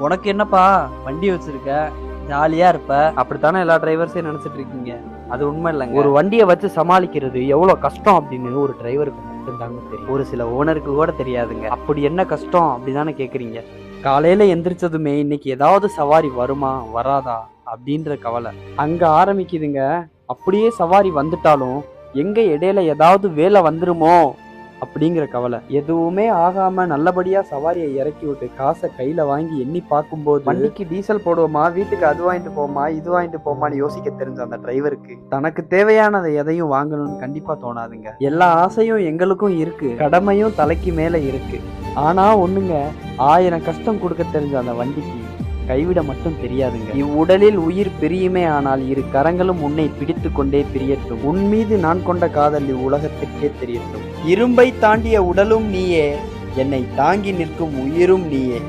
உனக்கு என்னப்பா வண்டி வச்சிருக்க, ஜாலியா இருப்ப அப்படித்தானே எல்லா டிரைவர்ஸையும் நினைச்சிட்டு இருக்கீங்க. அது உண்மை இல்லைங்க. ஒரு வண்டியை வச்சு சமாளிக்கிறது எவ்வளவு கஷ்டம் அப்படின்னு ஒரு டிரைவருக்கு மட்டும்தாங்க தெரியும். ஒரு சில ஓனருக்கு கூட தெரியாதுங்க. அப்படி என்ன கஷ்டம் அப்படிதானே கேக்குறீங்க. காலையில எந்திரிச்சதுமே இன்னைக்கு ஏதாவது சவாரி வருமா வராதா அப்படின்ற கவலை அங்க ஆரம்பிக்குதுங்க. அப்படியே சவாரி வந்துட்டாலும் எங்க இடையில ஏதாவது வேலை வந்துருமோ அப்படிங்கிற கவலை. எதுவுமே ஆகாம நல்லபடியா சவாரியை இறக்கி விட்டு காசை கையில வாங்கி எண்ணி பார்க்கும்போது வண்டிக்கு டீசல் போடுவோமா, வீட்டுக்கு அது வாங்கிட்டு போமா, இது வாங்கிட்டு போமான்னு யோசிக்க தெரிஞ்ச அந்த டிரைவருக்கு தனக்கு தேவையானதை எதையும் வாங்கணும்னு கண்டிப்பா தோணாதுங்க. எல்லா ஆசையும் எங்களுக்கும் இருக்கு, கடமையும் தலைக்கு மேல இருக்கு. ஆனா ஒண்ணுங்க, 1000 கஷ்டம் கொடுக்க தெரிஞ்ச அந்த வண்டிக்கு கைவிட மட்டும் தெரியாதுங்க. இவ்வுடலில் உயிர் பிரியுமே, ஆனால் இரு கரங்களும் உன்னை பிடித்து கொண்டே பிரியட்டும். உன் மீது நான் கொண்ட காதல் இவ்வுலகத்திற்கே தெரியட்டும். இரும்பை தாண்டிய உடலும் நீயே, என்னை தாங்கி நிற்கும் உயிரும் நீயே.